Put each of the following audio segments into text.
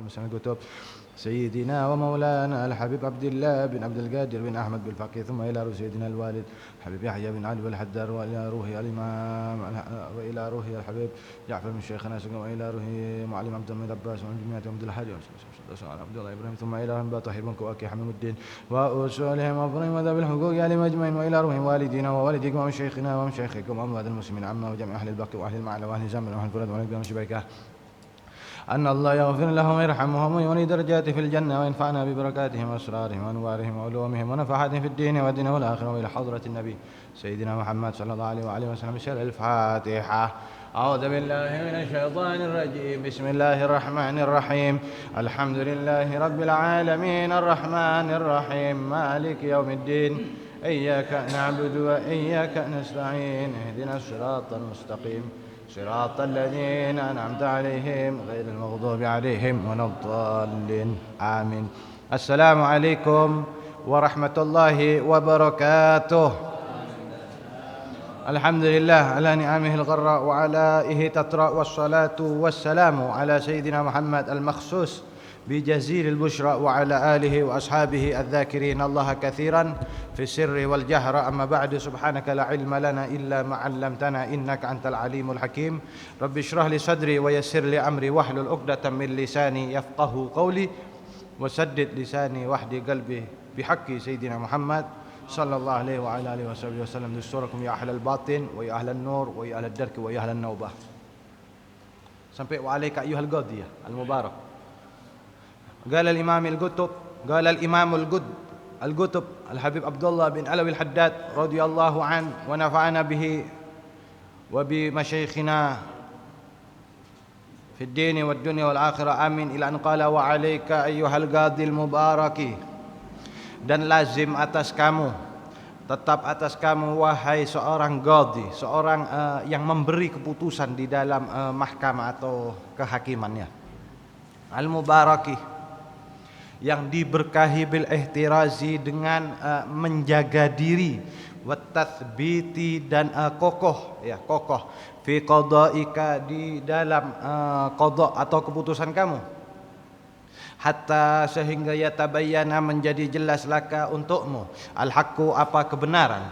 مسلم الكتب سيدنا ومولانا الحبيب عبد الله بن عبد القادر بن أحمد بالفقيه، ثم إلى روح سيدنا الوالد حبيب يحيى بن علي والحدار، وإلى روح الإمام وإلى روح الحبيب جعفر بن شيخنا، وإلى روح معلم عبد الله عباس وعن جميع عبد الحاج عبد الله إبراهيم، ثم إلى رحمة طاهر بن كواكي حميم الدين وأصولهم وأفرهم وذوي الحقوق عليهم أجمعين، وإلى روح والدينا ووالديكم ومشايخنا ومشايخكم وأموات المسلمين عما وجميع أهل البقي وأهل المعنى وأهل الزمن وأهل الفرد وأهل الشبكة، أن الله يغفر لهم ويرحمهم ويولي درجات في الجنة وينفعنا ببركاتهم وأسرارهم وأنوارهم وعلومهم ونفحاتهم في الدين والدين والآخرة، وإلى حضرة النبي سيدنا محمد صلى الله عليه وآله وسلم. بسر الفاتحة. أعوذ بالله من الشيطان الرجيم. بسم الله الرحمن الرحيم. الحمد لله رب العالمين الرحمن الرحيم مالك يوم الدين، إياك نعبد وإياك نستعين، اهدنا الصراط المستقيم صراط الذين أنعمت عليهم غير المغضوب عليهم ولا الضالين، آمين. السلام عليكم ورحمة الله وبركاته. الحمد لله على نعمه الغراء وعلائه تطرأ، والصلاة والسلام على سيدنا محمد المخصوص بجزيل البشرى وعلى آله وأصحابه الذاكرين الله كثيرا في السر والجهر. أما بعد، سبحانك لا علم لنا إلا ما علمتنا إنك أنت العليم الحكيم. رب اشرح لي صدري ويسر لي أمري واحلل عقدة من لساني يفقه قولي، وسدد لساني واهدي قلبي بحق سيدنا محمد صلى الله عليه وعلى آله وصحبه وسلم. دستوركم يا أهل الباطن ويا أهل النور ويا أهل الدرك ويا أهل النوبة. Sampai wa alaika ayyuhal qadiyah al-mubarak. قال الإمام القطب الحبيب عبد الله بن علوي الحداد رضي الله عنه ونفعنا به وبمشايخنا في الدين والدنيا والآخرة، آمين. إلى أن قال وعليك أيها القاضي المبارك. Dan lazim atas kamu, tetap atas kamu wahai seorang qadhi, seorang yang memberi keputusan di dalam mahkamah atau kehakimannya, al-mubaraki, yang diberkahi bil ihtirazi, dengan menjaga diri, wa tathbiti, dan kokoh fi qadaika, di dalam qada atau keputusan kamu, hatta sehingga yatabayyana, menjadi jelas, laka untukmu, al-haqqu, apa kebenaran,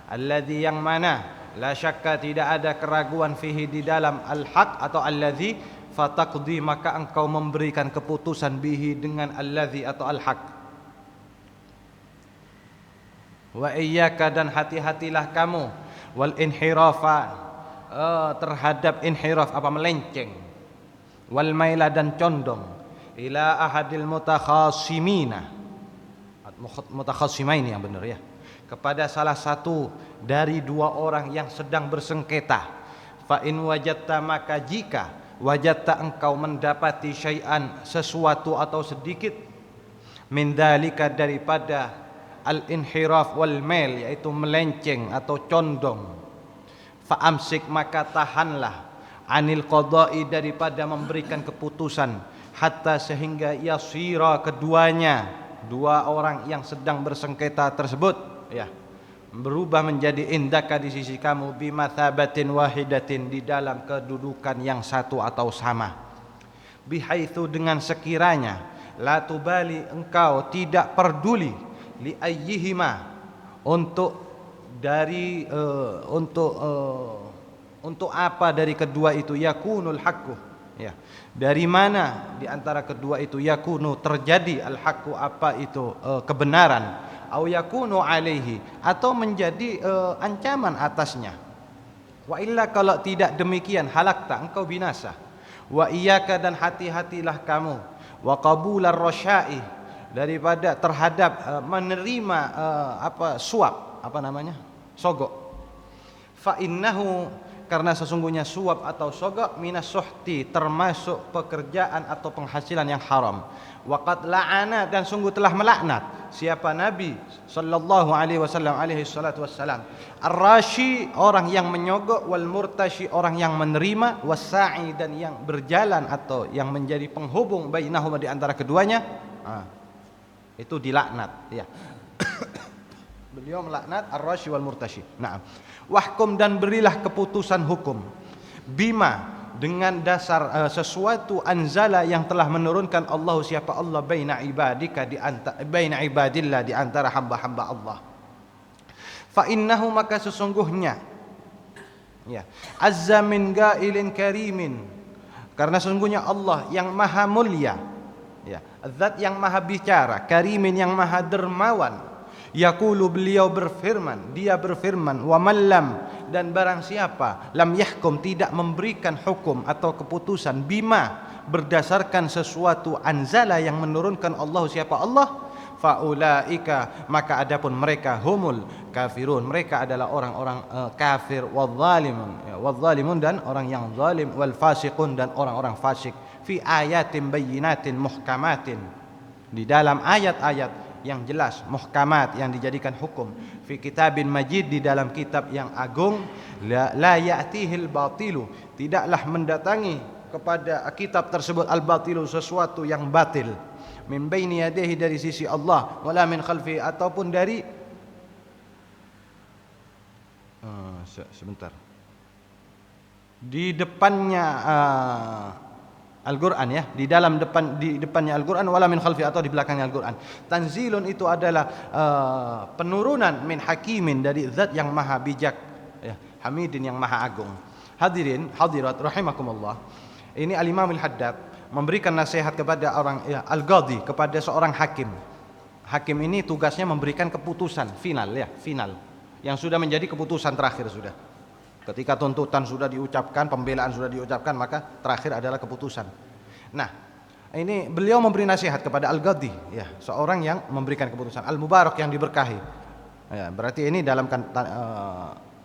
alladzi, yang mana, la syakka, tidak ada keraguan, fihi, di dalam al-haq atau alladzi, fataqdi, maka engkau memberikan keputusan, bihi, dengan alladzi atau al-haq. Wa iyyaka, dan hati-hatilah kamu, wal inhirafa, terhadap inhiraf, apa, melenceng, wal maila, dan condong, ila ahadil mutakhasimaini, yang benar ya, kepada salah satu dari dua orang yang sedang bersengketa. Fa in wajadta, maka jika wajadta, engkau mendapati, syai'an, sesuatu atau sedikit, min dalika, daripada al-inhiraf wal mail, yaitu melenceng atau condong, fa amsik, maka tahanlah, anil qada'i, daripada memberikan keputusan, hatta sehingga yasira, keduanya, dua orang yang sedang bersengketa tersebut, ya, berubah menjadi indaka, di sisi kamu, bimathabatin wahidatin, di dalam kedudukan yang satu atau sama, bihaitsu, dengan sekiranya, la tubali, engkau tidak peduli, li ayyihima, untuk apa dari kedua itu, yakunul haqqu, ya, dari mana di antara kedua itu, yakunu, terjadi, al-haqqu, apa itu, kebenaran, au yakunu alaihi, atau menjadi ancaman atasnya. Wa illa, kalau tidak demikian, halakta, engkau binasa. Wa iyyaka, dan hati-hatilah kamu, wa qabular rasya'i, daripada terhadap menerima suap, sogok. Fa innahu, karena sesungguhnya suap atau sogok, minas suhti, termasuk pekerjaan atau penghasilan yang haram. Waqad la'ana, dan sungguh telah melaknat, siapa, Nabi sallallahu alaihi wasallam, alaihi salatu wassalam, ar-rashi, orang yang menyogok, wal murtashi, orang yang menerima, was-sa'i, dan yang berjalan atau yang menjadi penghubung, bainahuma, di antara keduanya, itu dilaknat, ya. Beliau melaknat ar-rashi wal murtashi. Na'am. Wahkum, dan berilah keputusan hukum, bima, dengan dasar sesuatu anzala yang telah menurunkan Allah, siapa Allah, baina ibadika, di antara baina ibadillah, di antara hamba-hamba Allah. Fa innahu, maka sesungguhnya, ya, azza min gailin karimin, karena sesungguhnya Allah yang maha mulia, ya, zat yang maha bicara, karimin yang maha dermawan. Yaqulu, beliau berfirman, dia berfirman, wa mallam, dan barang siapa lam yahkum, tidak memberikan hukum atau keputusan, bima, berdasarkan sesuatu anzala yang menurunkan Allah, siapa Allah, faulaika, maka adapun mereka, humul kafirun, mereka adalah orang-orang kafir, wadzalimun, dan orang yang zalim, wal fasiqun, dan orang-orang fasik, fi ayatin bayyinatin muhkamatin, di dalam ayat-ayat yang jelas, muhkamat, yang dijadikan hukum, fi kitabin majid, di dalam kitab yang agung, la ya'tihil batilu, tidaklah mendatangi kepada kitab tersebut al batilu, sesuatu yang batil, min baini yadayhi, dari sisi Allah, wala min khalfi, ataupun dari sebentar, di depannya Al-Quran, ya, di depannya Al-Quran, wala min khalfi, atau di belakangnya Al-Quran. Tanzilun, itu adalah penurunan, min hakimin, dari zat yang maha bijak, ya, hamidin, yang maha agung. Hadirin hadirat rahimakumullah, ini Al-Imam Al-Haddad memberikan nasihat kepada orang, ya, al-qadhi, kepada seorang hakim. Hakim ini tugasnya memberikan keputusan final, ya, final, yang sudah menjadi keputusan terakhir sudah. Ketika tuntutan sudah diucapkan, pembelaan sudah diucapkan, maka terakhir adalah keputusan. Nah, ini beliau memberi nasihat kepada al-qadhi, ya, seorang yang memberikan keputusan, al-mubarak, yang diberkahi. Ya, berarti ini dalam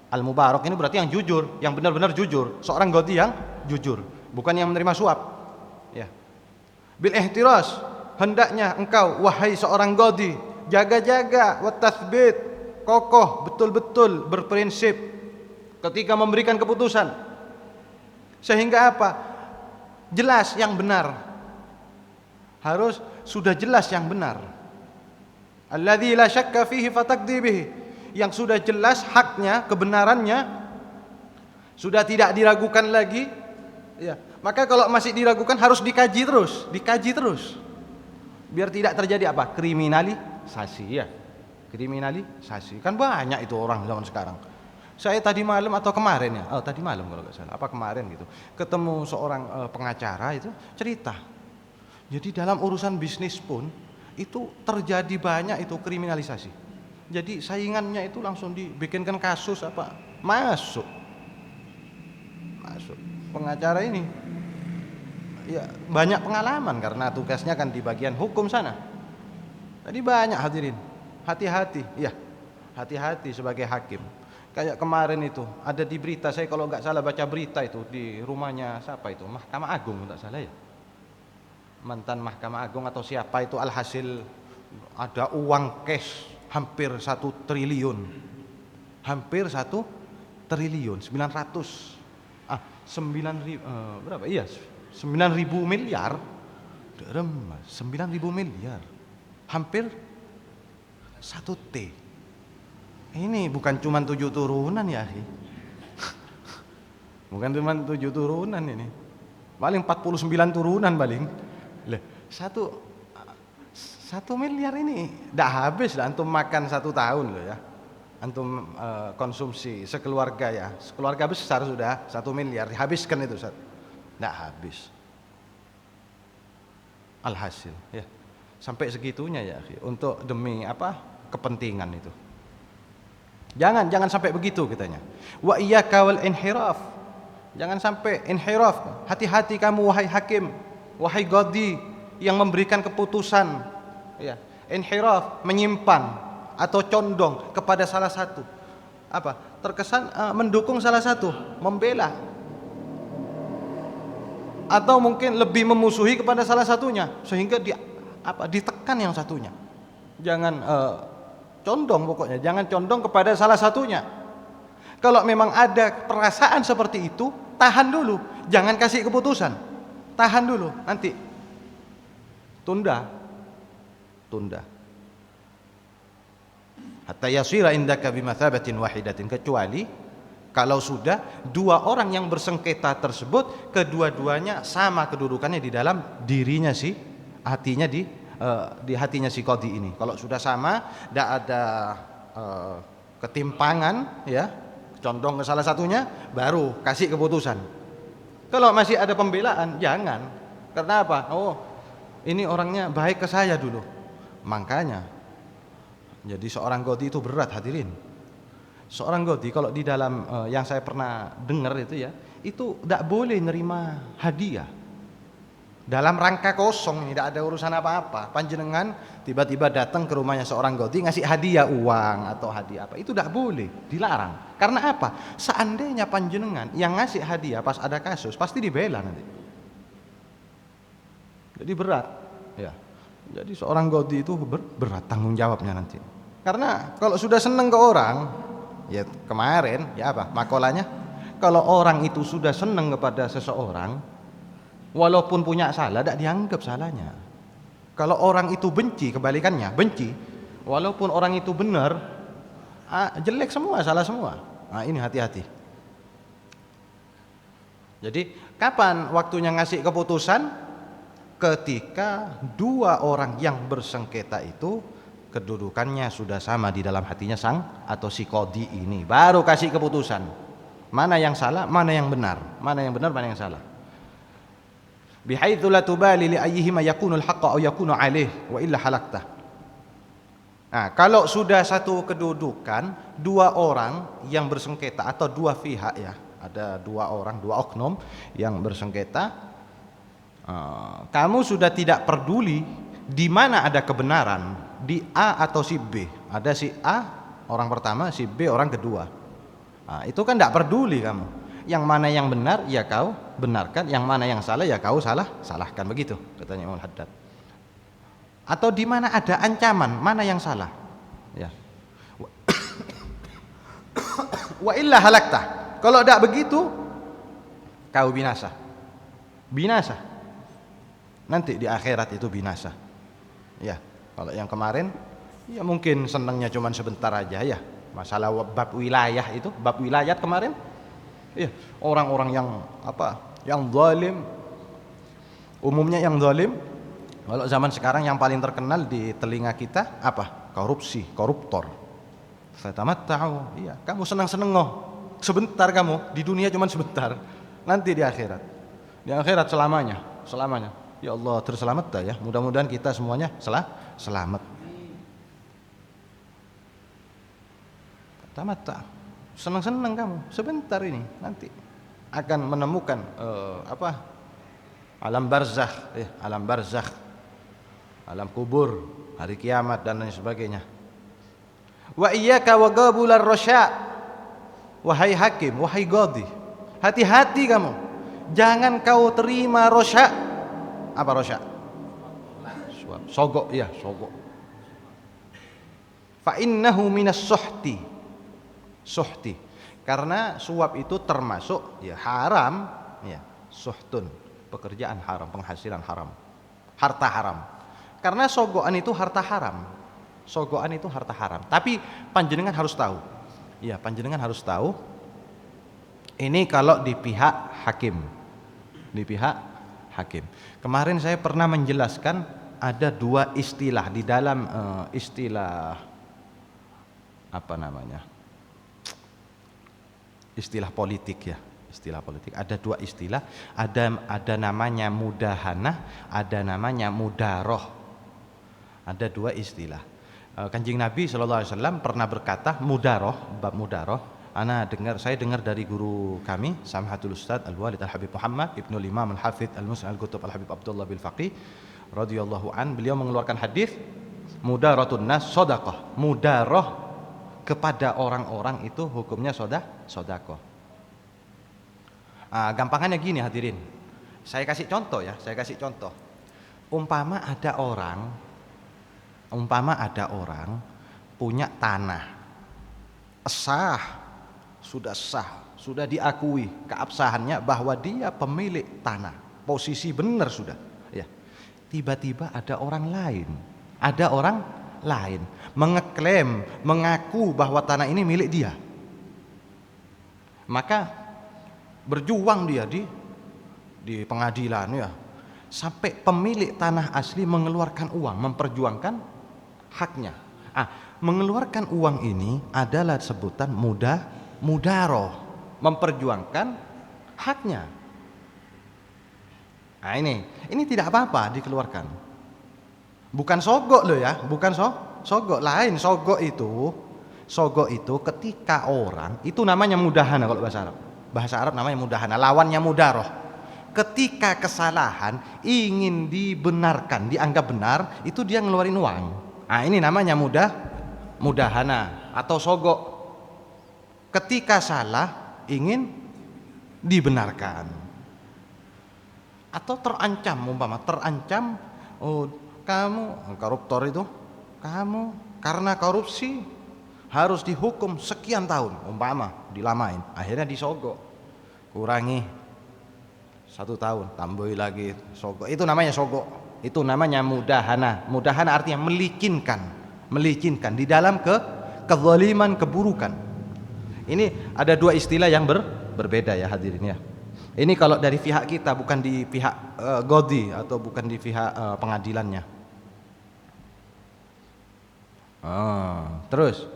al-mubarak ini berarti yang jujur, yang benar-benar jujur, seorang qadhi yang jujur, bukan yang menerima suap. Ya. Bil ihtiras, hendaknya engkau, wahai seorang qadhi, jaga-jaga, wa tathbit, kokoh, betul-betul berprinsip ketika memberikan keputusan, sehingga apa? Jelas yang benar, harus sudah jelas yang benar. Alladzi la syakka fihi fataqdi bihi, yang sudah jelas haknya, kebenarannya, sudah tidak diragukan lagi, ya. Maka kalau masih diragukan harus dikaji terus, biar tidak terjadi apa? Kriminalisasi, ya. Kriminalisasi, kan banyak itu orang zaman sekarang. Saya tadi malam atau kemarin, ya, tadi malam kalau nggak salah, apa kemarin gitu, ketemu seorang pengacara itu cerita. Jadi dalam urusan bisnis pun itu terjadi banyak itu kriminalisasi. Jadi saingannya itu langsung dibikinkan kasus apa, masuk pengacara ini, ya, banyak pengalaman karena tugasnya kan di bagian hukum sana. Jadi banyak, hadirin, hati-hati, ya, hati-hati sebagai hakim. Kayak kemarin itu ada di berita, saya kalau nggak salah baca berita itu di rumahnya siapa itu, Mahkamah Agung nggak salah, ya, mantan Mahkamah Agung atau siapa itu, alhasil ada uang cash hampir 1 triliun, 9.000 miliar, 9.000 miliar, hampir 1 T. Ini bukan cuma 7 turunan, ya, bukan cuma 7 turunan, ini paling 49 turunan paling. 1 miliar ini tidak habis lah antum makan 1 tahun loh, ya, antum konsumsi sekeluarga, ya, sekeluarga besar sudah 1 miliar dihabiskan itu, tidak habis. Alhasil, ya, sampai segitunya, ya, untuk demi apa? Kepentingan itu. Jangan sampai begitu katanya. Wa iyyaka wal inhiraf. Jangan sampai inhiraf. Hati-hati kamu wahai hakim, wahai qadhi yang memberikan keputusan, ya. Inhiraf, menyimpan atau condong kepada salah satu. Apa? Terkesan mendukung salah satu, membela. Atau mungkin lebih memusuhi kepada salah satunya sehingga ditekan yang satunya. Jangan condong, pokoknya jangan condong kepada salah satunya. Kalau memang ada perasaan seperti itu, tahan dulu, jangan kasih keputusan, tahan dulu, nanti tunda hatta yasira indaka bimathabatin wahidatin, kecuali Kalau sudah dua orang yang bersengketa tersebut kedua-duanya sama kedudukannya di dalam dirinya hatinya di hatinya si qadhi ini. Kalau sudah sama, tidak ada ketimpangan, ya, condong ke salah satunya, baru kasih keputusan. Kalau masih ada pembelaan, jangan. Karena apa? Oh, ini orangnya baik ke saya dulu. Makanya, jadi seorang qadhi itu berat, hadirin. Seorang qadhi kalau di dalam yang saya pernah dengar itu, ya, itu tidak boleh nerima hadiah dalam rangka kosong, tidak ada urusan apa-apa. Panjenengan tiba-tiba datang ke rumahnya seorang qadhi ngasih hadiah uang atau hadiah apa, itu tidak boleh, dilarang. Karena apa? Seandainya panjenengan yang ngasih hadiah pas ada kasus, pasti dibela nanti. Jadi berat, ya. Jadi seorang qadhi itu berat tanggung jawabnya nanti. Karena kalau sudah senang ke orang, ya kemarin, ya apa makolanya, kalau orang itu sudah senang kepada seseorang, walaupun punya salah, tidak dianggap salahnya. Kalau orang itu benci, kebalikannya, benci, walaupun orang itu benar, jelek semua, salah semua. Nah, ini hati-hati. Jadi kapan waktunya ngasih keputusan? Ketika dua orang yang bersengketa itu kedudukannya sudah sama di dalam hatinya sang atau si qadhi ini, baru kasih keputusan mana yang salah, mana yang benar, mana yang benar, mana yang salah. Bihaitsu la tubali li ayyihima yakunul haqqa aw yakunu alaih wa illa halakta. Nah, kalau sudah satu kedudukan, dua orang yang bersengketa atau dua pihak, ya, ada dua orang, dua oknum yang bersengketa, kamu sudah tidak peduli di mana ada kebenaran, di A atau si B. Ada si A orang pertama, si B orang kedua. Nah, itu kan tidak peduli kamu. Yang mana yang benar ya kau benarkan, yang mana yang salah ya kau salahkan, begitu katanya Imam Haddad. Atau di mana ada ancaman, mana yang salah, ya. Wa illa halakta. Kalau tidak begitu, kau binasa. Binasa. Nanti di akhirat itu binasa. Ya, kalau yang kemarin, ya mungkin senangnya cuma sebentar aja, ya. Masalah bab wilayah itu, bab wilayah kemarin, ya, orang-orang yang yang zalim, umumnya yang zalim. Kalau zaman sekarang yang paling terkenal di telinga kita apa? Korupsi, koruptor. Fatamatta'u, iya, kamu senang-senang sebentar, kamu di dunia cuma sebentar, nanti di akhirat selamanya. Ya Allah, terselamat dah, ya. Mudah-mudahan kita semuanya selamat. Tamatta, senang-senang kamu sebentar ini, nanti akan menemukan alam barzakh, alam kubur, hari kiamat dan lain sebagainya. Wa iyyaka wa qabular rasya, wahai hakim, wahai qadhi, hati-hati kamu, jangan kau terima rasya. Apa rasya? Sogok, ya, sogok. Fa innahu minas suhti, karena suap itu termasuk, ya, haram, ya, suhtun, pekerjaan haram, penghasilan haram, harta haram. Karena sogokan itu harta haram. Tapi panjenengan harus tahu, ya, panjenengan harus tahu ini kalau di pihak hakim, Kemarin saya pernah menjelaskan ada dua istilah di dalam istilah politik, ya, istilah politik. Ada dua istilah, ada namanya mudahanah, ada namanya mudaroh. Ada dua istilah. Kanjeng Nabi SAW pernah berkata bab mudaroh. Saya dengar dari guru kami, Samhatul Ustaz Al-Walid Al-Habib Muhammad Ibnul Imam Al-Hafidh Al-Musnad Al-Qutub Al-Habib Abdullah Bil Faqih radhiyallahu an, beliau mengeluarkan hadis mudaratun nas shadaqah. Mudaroh kepada orang-orang itu hukumnya sedekah. Gampangannya gini, hadirin. Saya kasih contoh. Umpama ada orang punya tanah, sudah diakui keabsahannya bahwa dia pemilik tanah, posisi benar sudah, ya. Tiba-tiba ada orang lain mengaku bahwa tanah ini milik dia. Maka berjuang dia di pengadilan ya, sampai pemilik tanah asli mengeluarkan uang, memperjuangkan haknya. Mengeluarkan uang ini adalah sebutan mudaroh, memperjuangkan haknya. Ini tidak apa-apa dikeluarkan. Bukan sogok loh ya, bukan sogok lain. Sogok itu ketika orang, itu namanya mudahana kalau bahasa Arab. Bahasa Arab namanya mudahana, lawannya mudaroh. Ketika kesalahan ingin dibenarkan, dianggap benar, itu dia ngeluarin uang. Ini namanya mudahana atau sogok. Ketika salah ingin dibenarkan. Atau terancam, kamu koruptor itu, kamu karena korupsi harus dihukum sekian tahun, dilamain, akhirnya disogok, kurangi 1 tahun, tambahi lagi sogok. Itu namanya sogok, itu namanya mudahana. Mudahana artinya melicinkan di dalam kezaliman, keburukan. Ini ada 2 istilah yang berbeda ya hadirin ya. Ini kalau dari pihak kita, bukan di pihak Godi atau bukan di pihak pengadilannya. Terus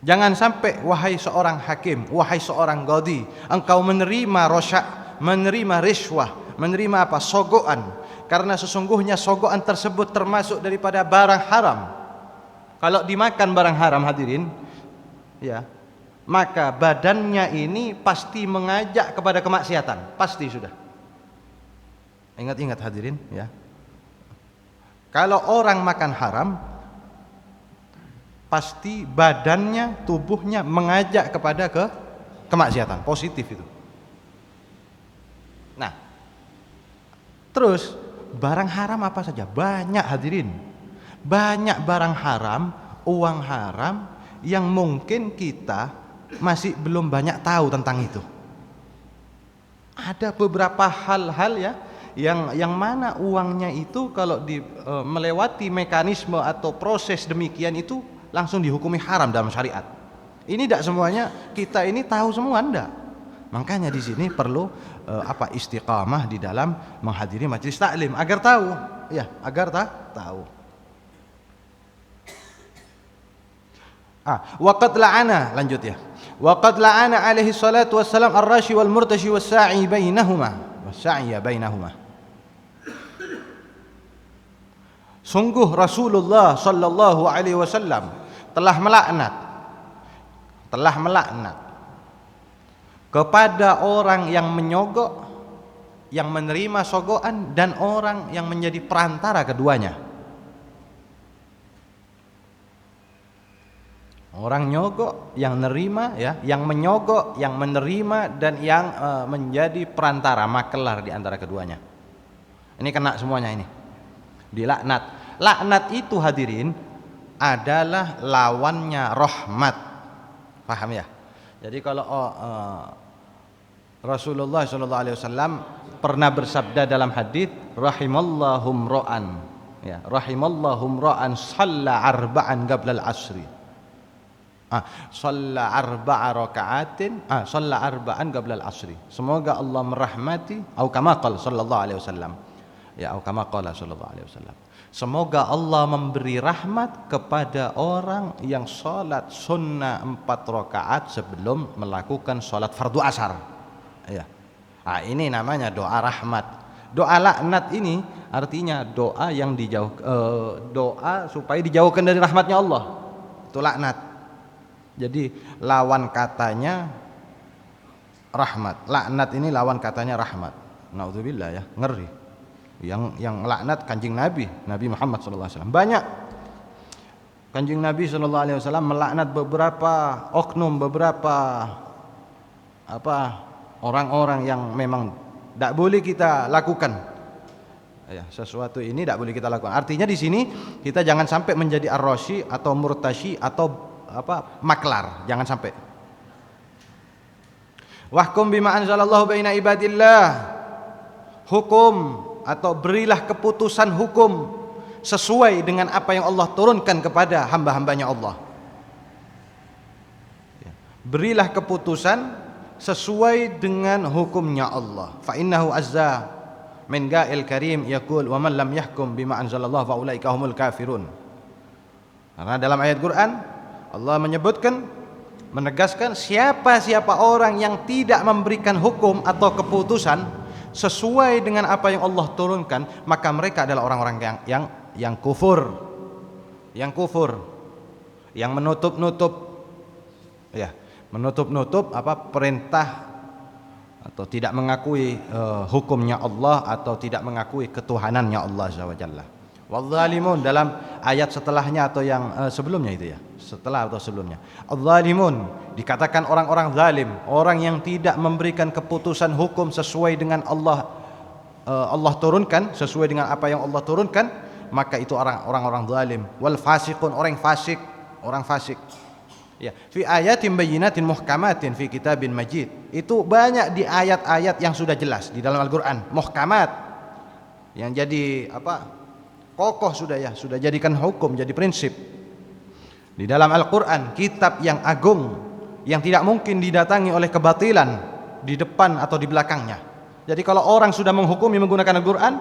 jangan sampai wahai seorang hakim, wahai seorang Godi, engkau menerima rosyak, menerima riswah, menerima sogokan, karena sesungguhnya sogokan tersebut termasuk daripada barang haram. Kalau dimakan barang haram hadirin ya, maka badannya ini pasti mengajak kepada kemaksiatan, pasti sudah. Ingat-ingat hadirin ya. Kalau orang makan haram, pasti badannya, tubuhnya mengajak kepada kemaksiatan, positif itu. Nah, terus barang haram apa saja? Banyak hadirin. Banyak barang haram, uang haram yang mungkin kita masih belum banyak tahu tentang itu. Ada beberapa hal-hal ya yang mana uangnya itu kalau melewati mekanisme atau proses demikian itu langsung dihukumi haram dalam syariat. Ini tidak semuanya kita ini tahu semua, enggak. Makanya di sini perlu istiqamah di dalam menghadiri majelis taklim agar tahu, ya, agar tahu. Waqad la'ana, lanjut ya. Waqad la'ana alaihi salatu wassalam ar-rashi wal murtashi was-sa'i bainahuma, was-sa'i bainahuma. Sungguh Rasulullah sallallahu alaihi wasallam telah melaknat kepada orang yang menyogok, yang menerima sogokan, dan orang yang menjadi perantara keduanya. Orang nyogok, yang nerima ya, yang menyogok, yang menerima, dan yang menjadi perantara, makelar di antara keduanya. Ini kena semuanya ini. Dilaknat. Laknat itu hadirin adalah lawannya rahmat. Paham ya? Jadi kalau Rasulullah SAW pernah bersabda dalam hadis, rahimallahum ra'an, ya, rahimallahum ra'an shalla arba'an qabla al-asri. Shalla arba'a raka'atin, shalla arba'an qabla al-asri. Semoga Allah merahmati, atau kama qala sallallahu alaihi wasallam. Ya, atau kama qala sallallahu alaihi wasallam. Semoga Allah memberi rahmat kepada orang yang salat sunnah 4 rakaat sebelum melakukan salat fardu asar. Ya. Ini namanya doa rahmat. Doa laknat ini artinya doa yang doa supaya dijauhkan dari rahmatnya Allah. Itu laknat. Jadi lawan katanya rahmat. Laknat ini lawan katanya rahmat. Naudzubillah ya, ngeri. Yang laknat Kanjeng Nabi Muhammad SAW. Banyak Kanjeng Nabi SAW melaknat beberapa oknum, beberapa orang-orang yang memang tidak boleh kita lakukan. Ya, sesuatu ini tidak boleh kita lakukan. Artinya di sini kita jangan sampai menjadi ar-rashi atau murtashi atau maklar, jangan sampai. Wahkum bima anzalallahu baina ibadillah. Hukum atau berilah keputusan hukum sesuai dengan apa yang Allah turunkan kepada hamba-hambanya Allah. Berilah keputusan sesuai dengan hukumnya Allah. Fa innahu azza min ga'il karim yaqul wa man lam yahkum bima anzalallahu fa ulaika humul kafirun. Karena dalam ayat Quran Allah menyebutkan, menegaskan siapa orang yang tidak memberikan hukum atau keputusan sesuai dengan apa yang Allah turunkan, maka mereka adalah orang-orang yang kufur, yang menutup perintah atau tidak mengakui hukumnya Allah atau tidak mengakui ketuhanannya Allah Azza wa Jalla. Wadh-dhalimun dalam ayat setelahnya atau yang sebelumnya itu ya, setelah atau sebelumnya. Adh-dhalimun dikatakan orang-orang zalim, orang yang tidak memberikan keputusan hukum sesuai dengan Allah turunkan, sesuai dengan apa yang Allah turunkan, maka itu orang-orang zalim. Wal fasiqun, orang fasik. Ya, fi ayatin bayyinatin muhkamatin fi kitabin majid. Itu banyak di ayat-ayat yang sudah jelas di dalam Al-Qur'an, muhkamat. Yang jadi kokoh sudah jadikan hukum, jadi prinsip. Di dalam Al-Qur'an, kitab yang agung yang tidak mungkin didatangi oleh kebatilan di depan atau di belakangnya. Jadi kalau orang sudah menghukumi menggunakan Al-Qur'an,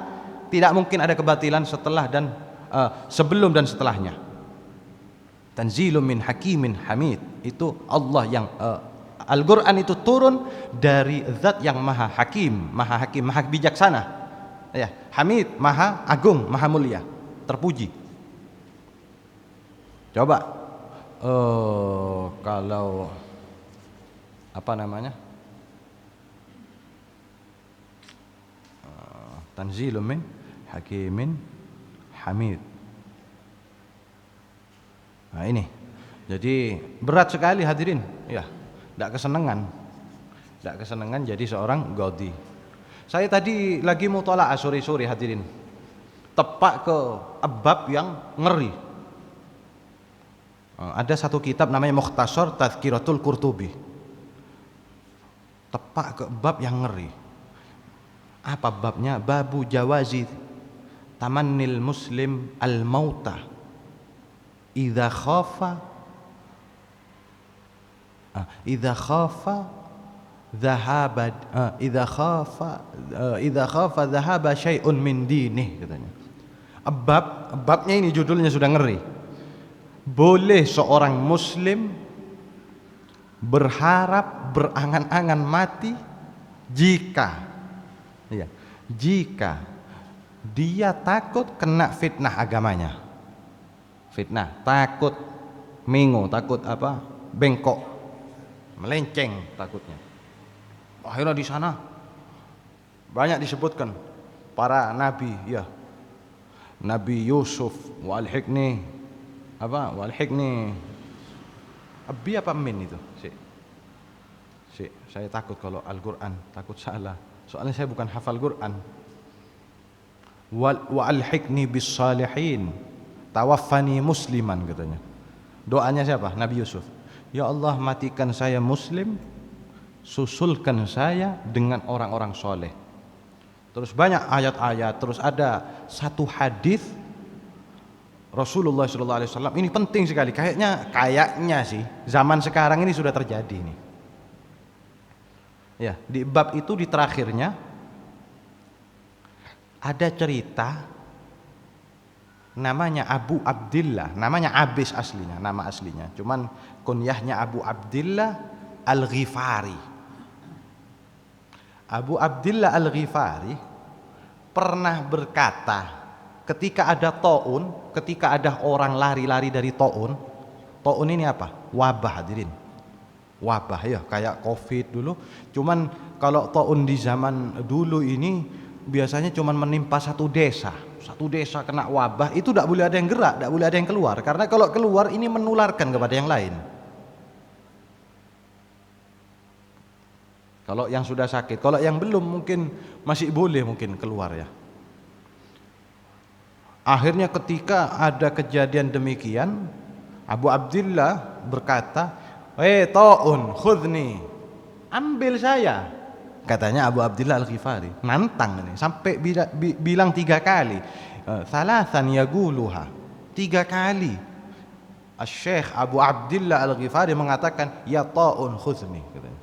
tidak mungkin ada kebatilan setelah dan sebelum dan setelahnya. Tanzilum min hakimin hamid. Itu Allah yang Al-Qur'an itu turun dari zat yang maha hakim, maha bijaksana. Ya, Hamid, maha agung, maha mulia, terpuji. Coba kalau Tanzilum min hakimin hamid. Nah ini, jadi berat sekali hadirin, ya, tidak kesenangan jadi seorang Ghaudi. Saya tadi lagi muthala'ah sore-sore hadirin, tepak ke bab yang ngeri. Ada satu kitab namanya Mukhtasar Tadhkiratul Qurtubi, tepak ke bab yang ngeri. Apa babnya? Babu jawazi tamannil muslim al-mauta idza khafa dhahaba syai'un min dinih, katanya. Babnya ini judulnya sudah ngeri. Boleh seorang muslim berharap, berangan-angan mati jika dia takut kena fitnah agamanya. Fitnah, takut mengo, takut bengkok, melenceng takutnya. Akhirnya di sana banyak disebutkan para nabi, ya. Nabi Yusuf, walhikni abi apa min itu? Saya takut kalau Al-Qur'an, takut salah. Soalnya saya bukan hafal Quran. Wa alhiqni bis salihin tawaffani musliman, katanya. Doanya siapa? Nabi Yusuf. Ya Allah, matikan saya muslim, susulkan saya dengan orang-orang soleh. Terus banyak ayat-ayat. Terus ada satu hadis Rasulullah SAW. Ini penting sekali. Kayaknya sih zaman sekarang ini sudah terjadi nih. Ya, di bab itu di terakhirnya ada cerita namanya Abu Abdillah, namanya Abis aslinya, nama aslinya. Cuman kunyahnya Abu Abdillah Al-Ghifari. Abu Abdillah Al-Ghifari pernah berkata ketika ada taun, ketika ada orang lari-lari dari taun. Taun ini apa? Wabah, hadirin. Wabah, ya, kayak Covid dulu. Cuman kalau taun di zaman dulu ini biasanya cuman menimpa satu desa kena wabah, itu tidak boleh ada yang gerak, tidak boleh ada yang keluar, karena kalau keluar ini menularkan kepada yang lain. Kalau yang sudah sakit, kalau yang belum mungkin masih boleh mungkin keluar, ya. Akhirnya ketika ada kejadian demikian, Abu Abdillah berkata, Ta'un khudni, ambil saya, katanya Abu Abdillah Al-Ghifari. Nantang ini sampai bilang 3 kali. Thalathan yaguluha, 3 kali. Syekh Abu Abdillah Al-Ghifari mengatakan, ya Ta'un khudni, katanya.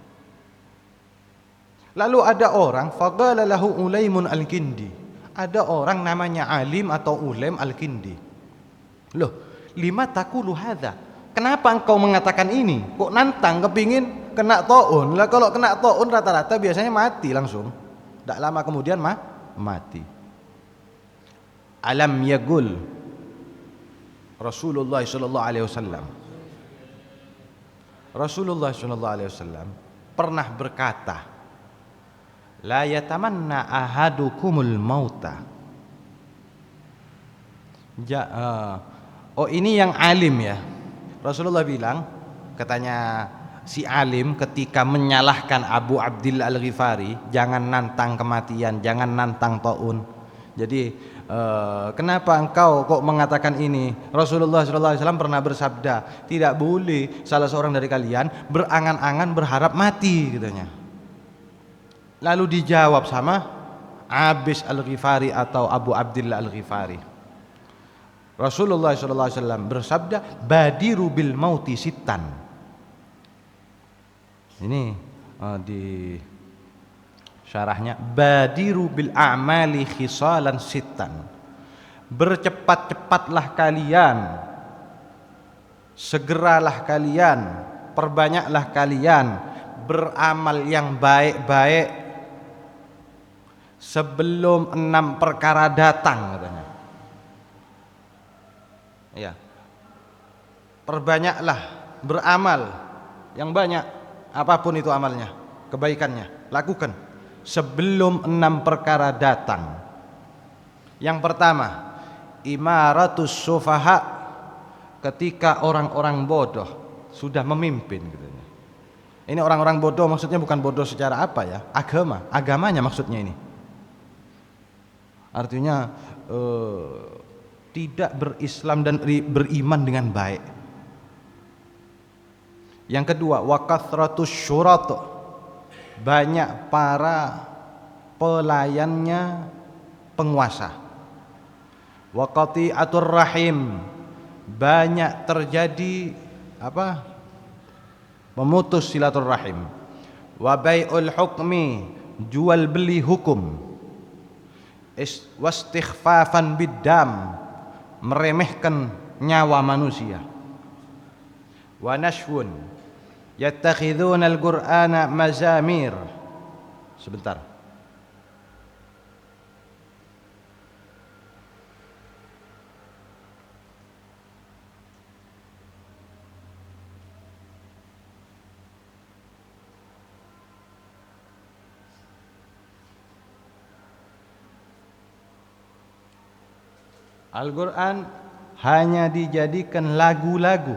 Lalu ada orang, faqala lahu Ulaimun al-Kindi. Ada orang namanya Alim atau Ulaim al-Kindi. Loh, lima taqulu hadza? Kenapa engkau mengatakan ini? Kok nantang kepingin kena taun? Lah kalau kena taun rata-rata biasanya mati langsung. Tidak lama kemudian mati. Alam yaqul Rasulullah sallallahu alaihi wasallam. Rasulullah sallallahu alaihi wasallam pernah berkata, la yatamanna ahadukumul mauta. Oh ini yang alim ya. Rasulullah bilang, katanya si alim ketika menyalahkan Abu Abdillah Al-Ghifari, jangan nantang kematian, jangan nantang taun. Jadi kenapa engkau kok mengatakan ini? Rasulullah SAW pernah bersabda, tidak boleh salah seorang dari kalian berangan-angan berharap mati, katanya. Lalu dijawab sama Abis Al-Ghifari atau Abu Abdillah Al-Ghifari. Rasulullah SAW bersabda, badiru bil mauti sittan. Ini di syarahnya, badiru bil a'mali khisalan sittan. Bercepat-cepatlah kalian, segeralah kalian, perbanyaklah kalian beramal yang baik-baik sebelum 6 perkara datang, katanya. Ya, perbanyaklah beramal yang banyak, apapun itu amalnya, kebaikannya, lakukan sebelum 6 perkara datang. Yang pertama, imaratus sufaha, ketika orang-orang bodoh sudah memimpin, katanya. Ini orang-orang bodoh maksudnya bukan bodoh secara apa ya, agamanya maksudnya ini. Artinya tidak berislam dan beriman dengan baik. Yang kedua, wa kathratus syurat, banyak para pelayannya penguasa. Wa qati'atur rahim, banyak terjadi memutus silaturahim. Wa bai'ul hukmi, jual beli hukum. Wastighfafan biddam, meremehkan nyawa manusia. Wa nashwun yattakhidhuna al-Qur'ana mazamir. Sebentar. Al-Quran hanya dijadikan lagu-lagu.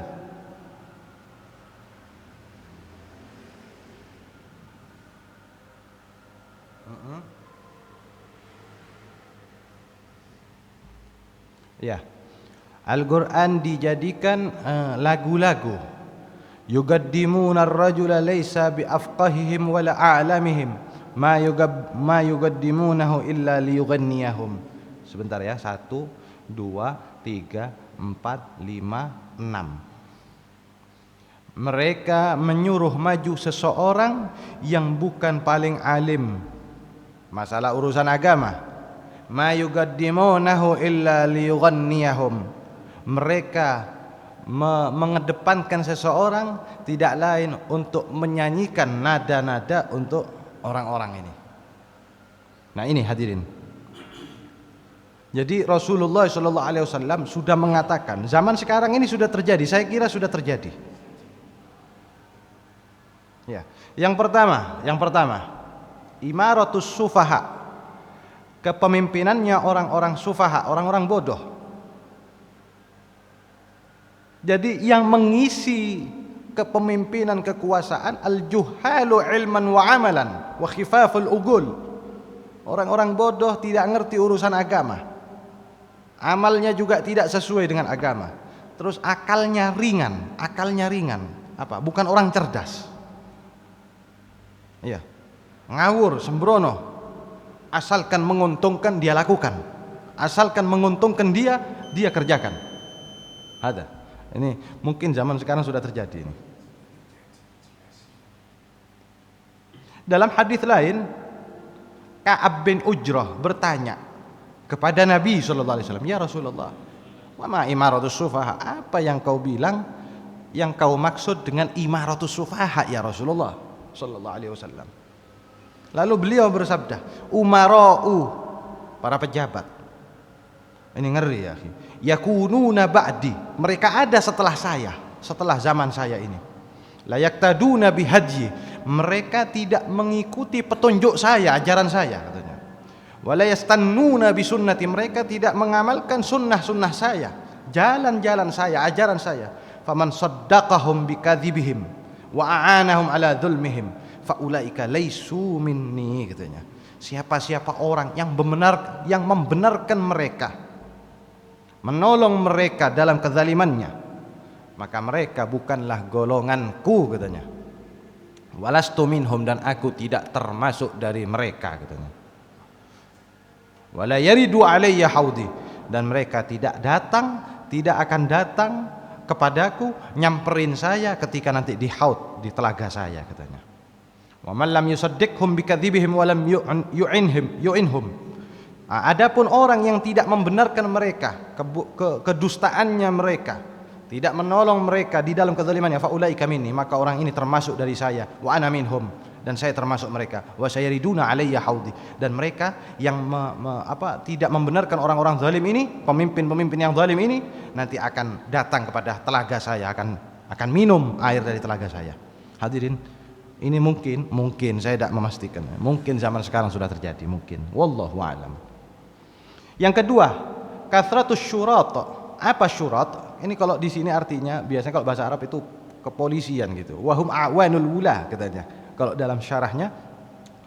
Ya, Al-Quran dijadikan lagu-lagu. Yugaddimuna ar-rajula laysa biafqahihim wala a'lamihim ma yugaddimunahu illa liyughanniyahum. Sebentar ya, 1 2 3 4 5 6. Mereka menyuruh maju seseorang yang bukan paling alim masalah urusan agama. Ma yugaddimunahu illa liyughanniyahum. Mereka mengedepankan seseorang tidak lain untuk menyanyikan nada-nada untuk orang-orang ini. Nah ini hadirin. Jadi Rasulullah SAW sudah mengatakan, zaman sekarang ini sudah terjadi, saya kira sudah terjadi. Ya, yang pertama, imaratus sufaha, kepemimpinannya orang-orang sufaha, orang-orang bodoh. Jadi yang mengisi kepemimpinan kekuasaan al-juhalu ilman wa amalan wa khifaful ugul. Orang-orang bodoh tidak ngerti urusan agama. Amalnya juga tidak sesuai dengan agama. Terus akalnya ringan. Apa? Bukan orang cerdas. Iya. Ngawur, sembrono. Asalkan menguntungkan dia lakukan. Asalkan menguntungkan dia kerjakan. Ada. Ini mungkin zaman sekarang sudah terjadi ini. Dalam hadis lain, Ka'ab bin Ujrah bertanya kepada Nabi sallallahu alaihi wasallam, "Ya Rasulullah, wa ma imaratus sufaha?" Apa yang kau bilang, yang kau maksud dengan imaratus sufaha ya Rasulullah sallallahu alaihi wasallam? Lalu beliau bersabda, "Umara'u, para pejabat." Ini ngeri ya, yakununa ba'di, mereka ada setelah saya, setelah zaman saya ini. La yaktaduna bihadyi, mereka tidak mengikuti petunjuk saya, ajaran saya katanya. Wala yastannuna bisunnati, mereka tidak mengamalkan sunnah-sunnah saya, jalan-jalan saya, ajaran saya. Faman saddaqahum bikadzibihim wa a'anahum ala dzulmihim faulaika laisu minni katanya. Siapa-siapa orang yang membenarkan mereka, menolong mereka dalam kezalimannya, maka mereka bukanlah golonganku katanya. Walastu minhum, dan aku tidak termasuk dari mereka katanya. Wala yaridu alayya haudi, dan mereka tidak akan datang kepadaku nyamperin saya ketika nanti di haud, di telaga saya katanya. Wa man lam yusaddiqhum bikadzibihim wa lam yu'inhum. Adapun orang yang tidak membenarkan mereka, kedustaannya mereka, tidak menolong mereka di dalam kezalimannya, faulaika minni, maka orang ini termasuk dari saya, wa ana minhum, dan saya termasuk mereka, wa sayariduna alayya haudi, dan mereka yang tidak membenarkan orang-orang zalim ini, pemimpin-pemimpin yang zalim ini, nanti akan datang kepada telaga saya, akan minum air dari telaga saya. Hadirin, ini mungkin saya tidak memastikan, mungkin zaman sekarang sudah terjadi, mungkin, wallahu a'lam. Yang kedua, kathratus syurat. Apa syurat? Ini kalau di sini artinya biasanya kalau bahasa Arab itu kepolisian gitu. Wahum a'wanul wula katanya. Kalau dalam syarahnya,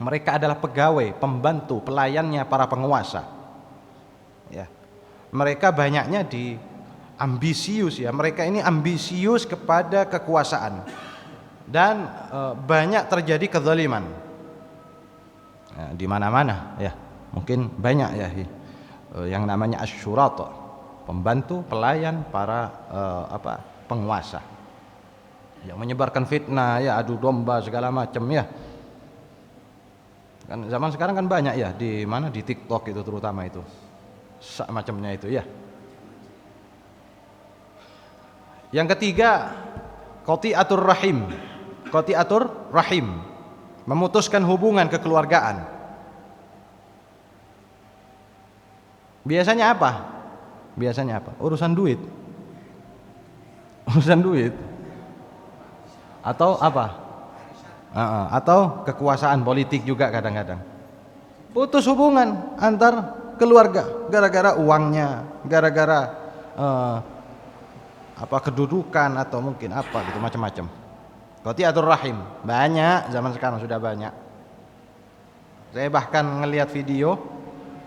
mereka adalah pegawai, pembantu, pelayannya para penguasa. Ya. Mereka banyaknya ambisius ya. Mereka ini ambisius kepada kekuasaan. Dan banyak terjadi kezaliman. Ya, di mana-mana ya. Mungkin banyak ya yang namanya asyurat, pembantu, pelayan para penguasa, yang menyebarkan fitnah ya, adu domba segala macam ya. Kan zaman sekarang kan banyak ya, di mana, di TikTok itu terutama itu macamnya itu ya. Yang ketiga, qati'atur rahim, memutuskan hubungan kekeluargaan. Biasanya apa? Urusan duit. Atau apa? Atau kekuasaan politik juga kadang-kadang. Putus hubungan antar keluarga gara-gara uangnya, gara-gara kedudukan atau mungkin apa gitu, macam-macam. Qati'atur rahim banyak, zaman sekarang sudah banyak. Saya bahkan ngelihat video,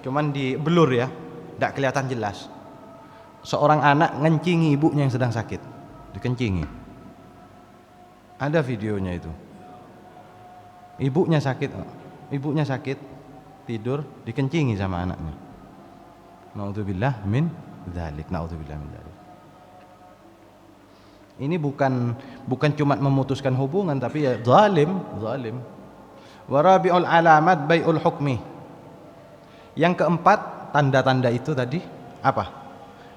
cuman di blur ya, tidak kelihatan jelas. Seorang anak ngencingi ibunya yang sedang sakit, dikencingi. Ada videonya itu. Ibunya sakit, tidur, dikencingi sama anaknya. Naudzubillah min dzalik. Ini bukan cuma memutuskan hubungan, tapi ya zalim. Warabiul alamat bai'ul hukmi. Yang keempat, tanda-tanda itu tadi apa?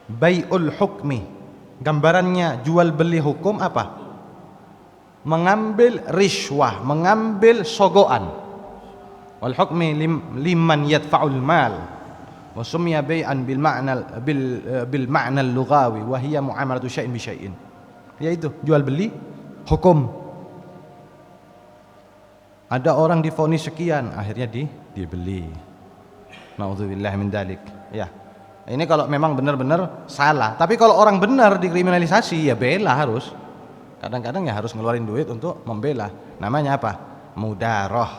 Bai'ul hukmi, gambarannya jual beli hukum apa? Mengambil riswah, mengambil sogoan. Wal hukmi liman yadfa'ul mal wa summiya bai'an bil ma'na al-lughawi wa hiya mu'amalatu syai'in bi syai'in. Yaitu jual beli hukum. Ada orang divonis sekian, akhirnya dibeli. Naudzubillah min dzalik. Ya. Ini kalau memang benar-benar salah. Tapi kalau orang benar dikriminalisasi, ya bela harus. Kadang-kadang ya harus ngeluarin duit untuk membela. Namanya apa? Mudaroh,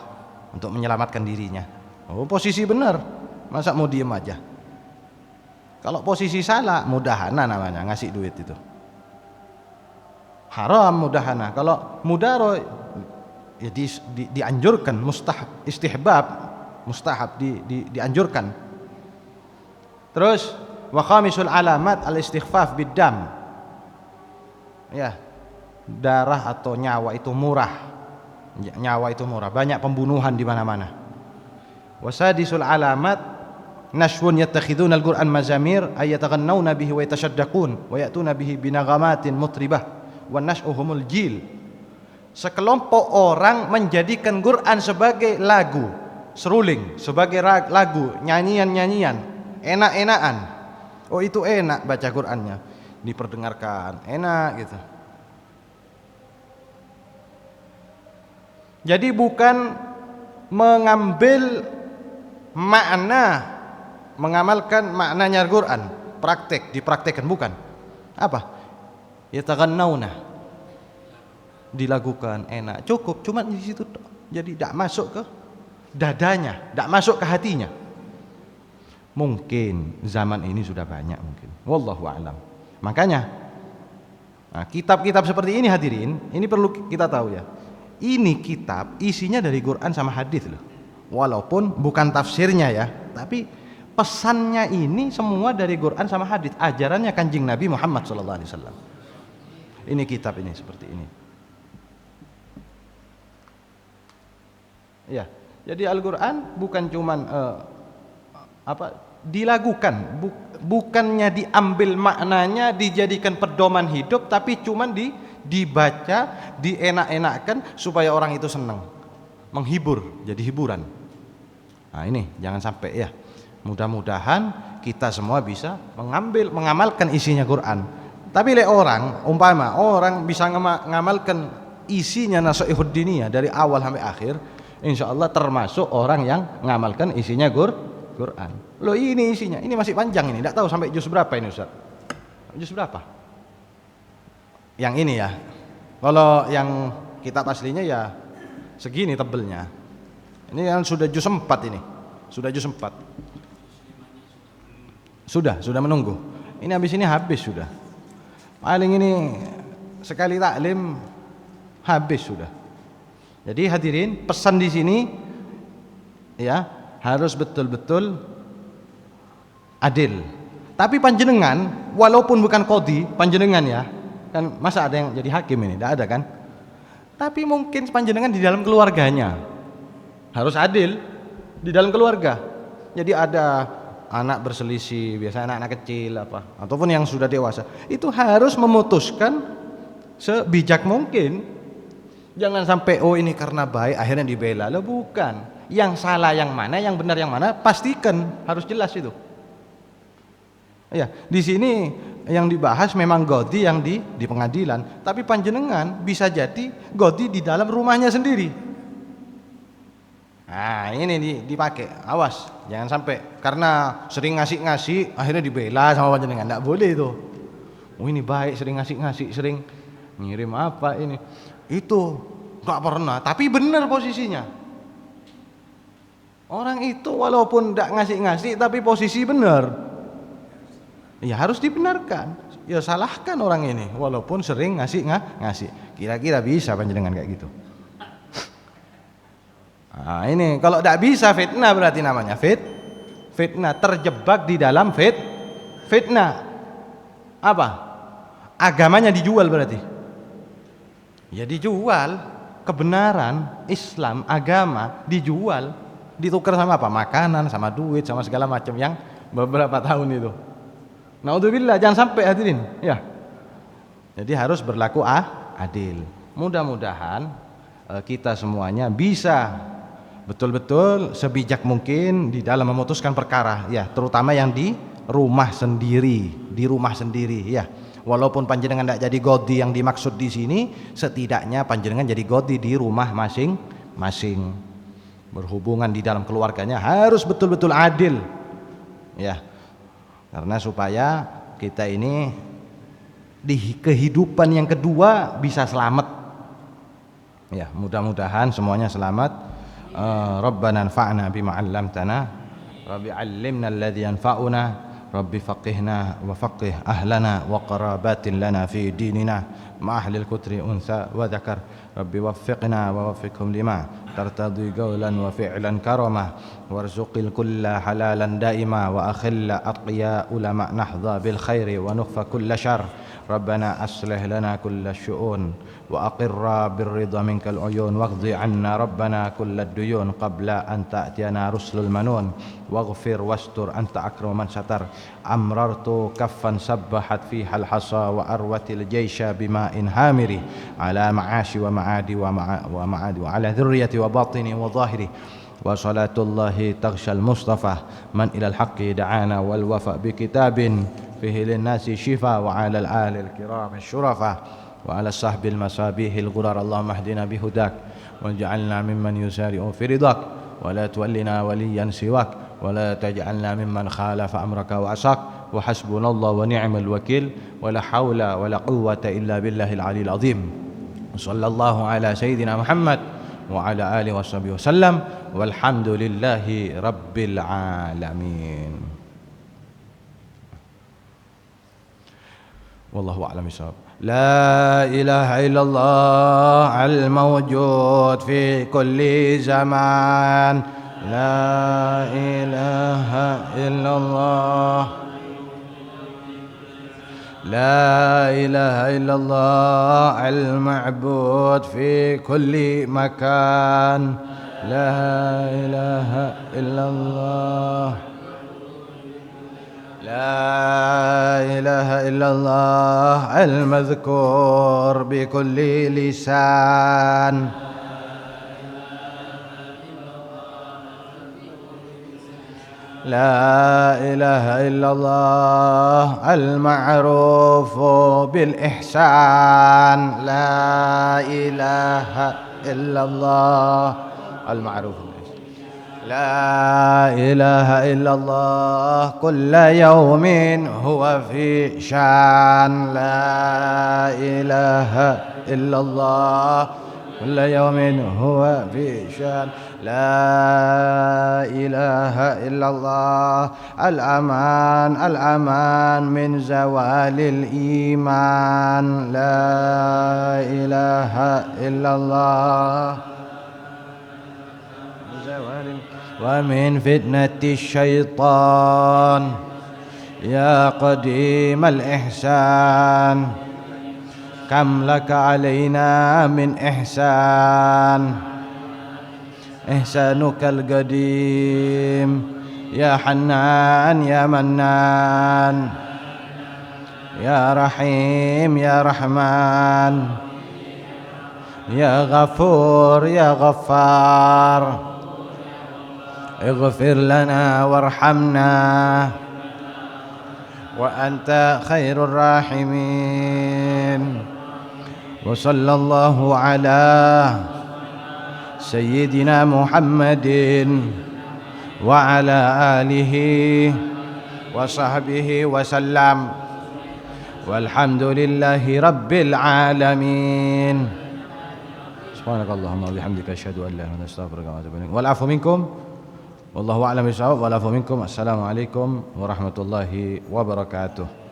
untuk menyelamatkan dirinya. Oh, posisi benar, masa mau diem aja? Kalau posisi salah, mudahana namanya, ngasih duit itu. Haram mudahana. Kalau mudaroh ya dianjurkan, mustahab dianjurkan. Terus wa khamisul alamat al-istighfaf biddam. Ya, darah atau nyawa itu murah. nyawa itu murah, banyak pembunuhan di mana-mana. Wasadisul alamat nashwun yattakhiduna al-Qur'an mazamir ay yataghannawna bihi wa yatashaddaqun wa ya'tuna bihi binagamatin mutribah wa nash'uhumul jil. Sekelompok orang menjadikan Quran sebagai lagu, seruling, sebagai lagu, nyanyian-nyanyian, enak-enakan. Oh itu enak baca Qur'annya, diperdengarkan, enak gitu. Jadi bukan mengambil makna, mengamalkan maknanya Al-Quran, dipraktekkan, bukan. Apa? Yataghannawna, dilakukan, enak, cukup, cuma di situ. Jadi tidak masuk ke dadanya, tidak masuk ke hatinya. Mungkin zaman ini sudah banyak mungkin. Wallahu a'lam. Makanya kitab-kitab seperti ini hadirin, ini perlu kita tahu ya. Ini kitab isinya dari Quran sama hadis loh. Walaupun bukan tafsirnya ya, tapi pesannya ini semua dari Quran sama hadis, ajarannya Kanjeng Nabi Muhammad SAW. Ini kitab ini seperti ini. Ya, jadi Al-Quran bukan cuman dilakukan, bukannya diambil maknanya dijadikan pedoman hidup, tapi cuman dibaca, dienak-enakkan supaya orang itu senang, menghibur, jadi hiburan. Nah ini jangan sampai ya. Mudah-mudahan kita semua bisa mengamalkan isinya Quran. Tapi orang bisa mengamalkan isinya Nasihatul Diniyah dari awal sampai akhir, insya Allah termasuk orang yang mengamalkan isinya Quran. Loh ini isinya, ini masih panjang ini, tidak tahu sampai juz berapa ini Ustaz? Juz berapa? Yang ini ya. Kalau yang kitab aslinya ya segini tebelnya. Ini yang sudah juz 4 ini. Sudah juz 4. Sudah menunggu. Ini habis ini habis sudah. Paling ini sekali taklim habis sudah. Jadi hadirin, pesan di sini ya harus betul-betul adil. Tapi panjenengan walaupun bukan qadhi, panjenengan ya, kan masa ada yang jadi hakim ini? Tidak ada kan? Tapi mungkin panjenengan di dalam keluarganya harus adil di dalam keluarga. Jadi ada anak berselisih, biasanya anak-anak kecil ataupun yang sudah dewasa, itu harus memutuskan sebijak mungkin. Jangan sampai oh ini karena baik akhirnya dibela. Loh bukan. Yang salah yang mana, yang benar yang mana, pastikan, harus jelas itu. Ya, di sini yang dibahas memang qadhi yang di pengadilan, tapi panjenengan bisa jadi qadhi di dalam rumahnya sendiri. Nah, ini dipakai. Awas, jangan sampai karena sering ngasih akhirnya dibela sama panjenengan. Enggak boleh itu. Oh, ini baik sering ngasih, sering ngirim apa ini. Itu enggak pernah, tapi benar posisinya. Orang itu walaupun enggak ngasih tapi posisi benar. Ya harus dibenarkan. Ya salahkan orang ini walaupun sering ngasih. Kira-kira bisa panjenengan kayak gitu. Nah, ini kalau tidak bisa fitnah berarti namanya fitnah, terjebak di dalam fitnah. Apa? Agamanya dijual berarti. Ya dijual, kebenaran Islam, agama dijual, ditukar sama apa? Makanan, sama duit, sama segala macam yang beberapa tahun itu. Naudzubillah, jangan sampai hadirin. Ya. Jadi harus berlaku adil. Mudah-mudahan kita semuanya bisa betul-betul sebijak mungkin di dalam memutuskan perkara, ya, terutama yang di rumah sendiri, ya. Walaupun panjenengan tidak jadi qadhi yang dimaksud di sini, setidaknya panjenengan jadi qadhi di rumah masing-masing. Berhubungan di dalam keluarganya harus betul-betul adil, ya. Karena supaya kita ini di kehidupan yang kedua bisa selamat. Ya, mudah-mudahan semuanya selamat. Rabbana anfa'na bima 'allamtana, Rabbi 'allimna alladhi yanfa'una, Rabbi faqihna wa faqih ahlana wa qarabatin lana fi dinina ma ahlil kutri untha wa dzakar, Rabbi waffiqna wa waffiqhum lima tartadi qawlan wa fi'lan karama warzuqil kulla halalan daima wa akhilla atqiya ulama nahdha bil khairi wa nukhfa kulla syarr ربنا أصلح لنا كل الشؤون وأقر بالرضا منك العيون واقض عنا ربنا كل الديون قبل أن تأتينا رسل المنون واغفر واستر أنت أكرم من ستر أمررت كفا سبحت فيها الحصى وأروت الجيش بماء هامر على معاشي ومعادي ومعادي وعلى ذريتي وباطني وظاهري وصلاة الله تغشى المصطفى من إلى الحق دعانا والوفاء بكتاب فيه للناس شفاء وعلى الآل الكرام الشرفاء وعلى الصحب المصابيح الغرر اللهم اهدنا بهداك واجعلنا ممن يسارع في رضاك ولا تولنا وليا سواك ولا تجعلنا ممن خالف أمرك وعصاك وحسبنا الله ونعم الوكيل ولا حول ولا قوة إلا بالله العلي العظيم صلى الله على سيدنا محمد وعلى آله وصحبه وسلم والحمد لله رب العالمين والله أعلم بالصواب. لا إله إلا الله الموجود في كل زمان لا إله إلا الله لا إله إلا الله المعبود في كل مكان لا إله إلا الله لا إله إلا الله المذكور بكل لسان لا إله إلا الله المعروف بالإحسان لا إله إلا الله المعروف لا إله إلا الله كل يوم هو في شان لا إله إلا الله كل يوم هو في شان لا إله إلا الله الأمان الأمان من زوال الإيمان لا إله إلا الله ومن فتنة الشيطان يا قديم الإحسان كم لك علينا من إحسان إحسانك القديم يا حنان يا منان يا رحيم يا رحمن يا غفور يا غفار اغفر لنا وارحمنا وأنت خير الراحمين وصلى الله على سيدنا محمد وعلى آله وصحبه وسلم والحمد لله رب العالمين سبحانك اللهم وبحمدك أشهد أن لا إله إلا أنت أستغفرك وأتوب إليك والعفو منكم والله أعلم بالصواب والعفو منكم السلام عليكم ورحمة الله وبركاته.